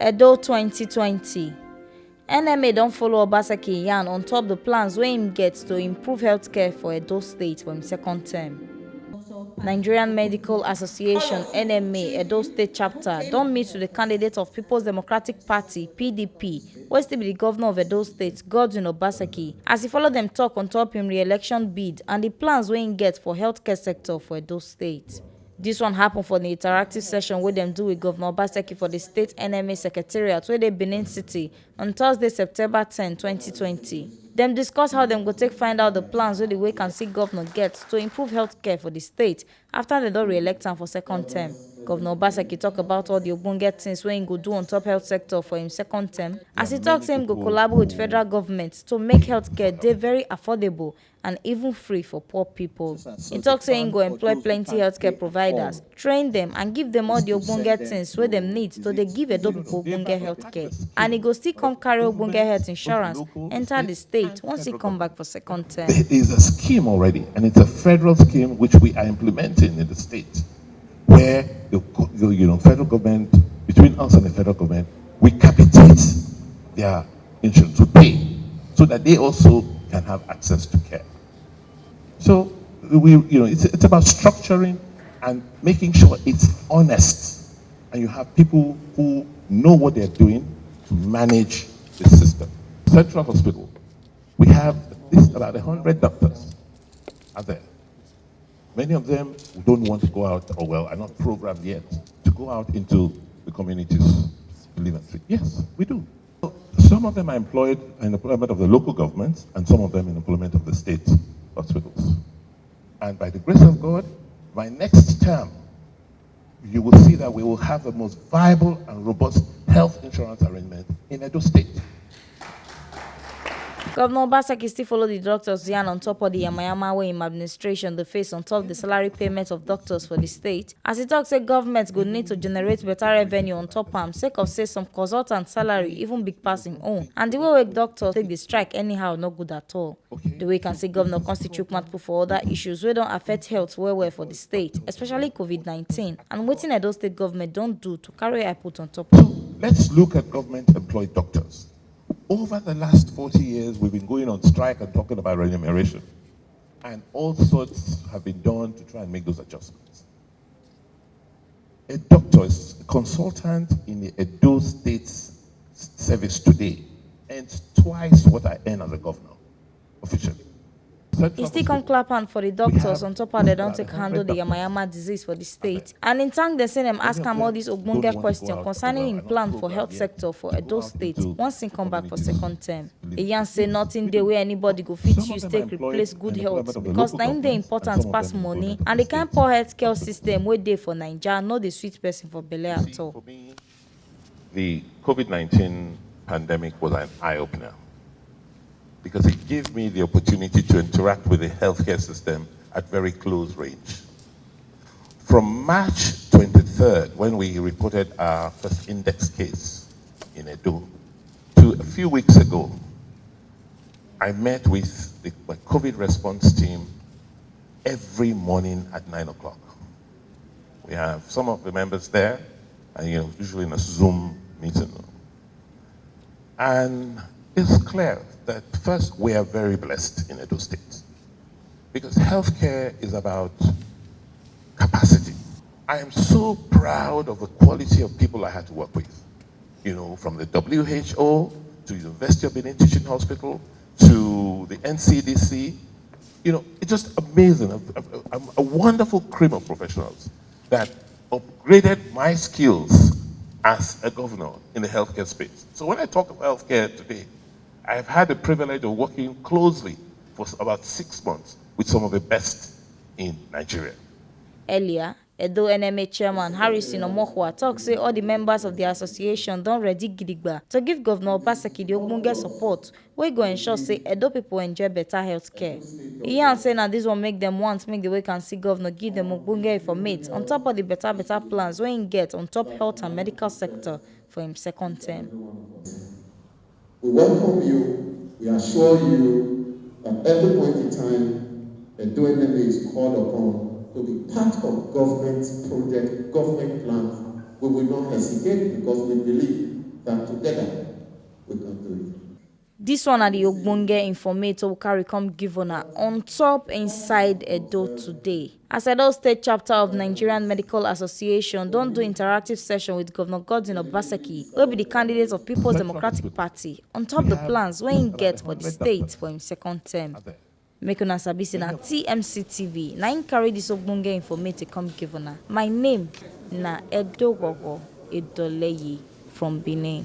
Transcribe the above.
EDO2020. NMA don't follow Obaseki yarn on top the plans wey him get to improve healthcare for Edo State for him second term. Nigerian Medical Association NMA Edo State chapter don't meet with the candidate of People's Democratic Party PDP, wey still be the governor of Edo State, Godwin Obaseki, as he follow them talk on top him re-election bid and the plans wey him get for healthcare sector for Edo State. This one happened for the interactive session wey dem do with Governor Obaseki for the State NMA Secretariat wey dey Benin City on Thursday, September 10, 2020. Dem discuss how dem go take find out the plans wey the vacancy governor get to improve healthcare for the state after dem don re-elect am for second term. Governor Obaseki talk about all the ogbonge things wey him go do on top health sector for him second term, as he talk say him go collaborate with federal government to make healthcare dey very affordable and even free for poor people. He talk say him go employ plenty healthcare providers, train them and give them all the ogbonge things wey dem need to dey give Edo people ogbonge healthcare, and he go still come carry ogbonge health insurance enter the state once he come back for second term. There is a scheme already, and it's a federal scheme which we are implementing in the state, where the federal government, between us and the federal government, we capitate their insurance, we pay, so that they also can have access to care. So it's about structuring and making sure it's honest, and you have people who know what they're doing to manage the system. Central Hospital, we have about 100 doctors are there. Many of them don't want to go out, or well, are not programmed yet to go out into the communities to live and treat. Yes, we do. Some of them are employed in employment of the local governments, and some of them in employment of the state hospitals. And by the grace of God, by next term, you will see that we will have the most viable and robust health insurance arrangement in Edo State. Governor Obaseki still follow the doctors yarn on top of the yamayama wey him administration dey face on top the salary payment of doctors for the state, as he talk say government go need to generate better revenue on top am sake of say some consultant salary even big pass him own, and the way doctors take the strike anyhow no good at all. The way you can see governor constitute mouth for other issues wey don't affect health well for the state, especially COVID-19, and wetin Edo State government don't do to carry eye put on top. Let's look at government employed doctors. Over the last 40 years, we've been going on strike and talking about remuneration. And all sorts have been done to try and make those adjustments. A doctor, a consultant in the Edo State service today earns twice what I earn as a governor, officially. He still come clap hand for the doctors on top how they don't take handle the yamayama disease for the state. And in time they say them ask him all these ogbonge questions concerning his plan for health sector for Edo State once he come back for second term. He yan say nothing the way anybody go fit use take replace good health, because na im dey important pass money, and the kind poor healthcare system wey dey for Naija no dey sweet person for belle at all. For me, the COVID-19 pandemic was an eye-opener, because it gave me the opportunity to interact with the healthcare system at very close range. From March 23rd, when we reported our first index case in Edo, to a few weeks ago, I met with my COVID response team every morning at 9 o'clock. We have some of the members there, and usually in a Zoom meeting. And it's clear that first, we are very blessed in Edo State, because healthcare is about capacity. I am so proud of the quality of people I had to work with, from the WHO to University of Benin Teaching Hospital to the NCDC. It's just amazing, a wonderful cream of professionals that upgraded my skills as a governor in the healthcare space. So when I talk about healthcare today, I've had the privilege of working closely for about 6 months with some of the best in Nigeria. Earlier, Edo NMA chairman Harrison Omohua talk say all the members of the association don ready gidigba to give Governor Obaseki the ogbonge support wey go ensure say Edo people enjoy better health care. He yarn say na this one make them want make the way can see governor give them ogbonge informate on top of the better plans wey him get on top health and medical sector for him second term. We welcome you. We assure you that every point in time, Edo NMA is called upon to be part of government project, government plans. We will not hesitate, because we believe that together we can do it. This one are the ogbonge informator we carry come give una on top inside Edo today. As Edo State chapter of Nigerian Medical Association don do interactive session with Governor Godwin Obaseki, wey be the candidate of People's Democratic Party, on top the plans wey im get for the state for im second term. Make una sabi say na TMC TV na im carry this ogbonge informate come give una. My name na Edo Gogo Edoleye from Benin.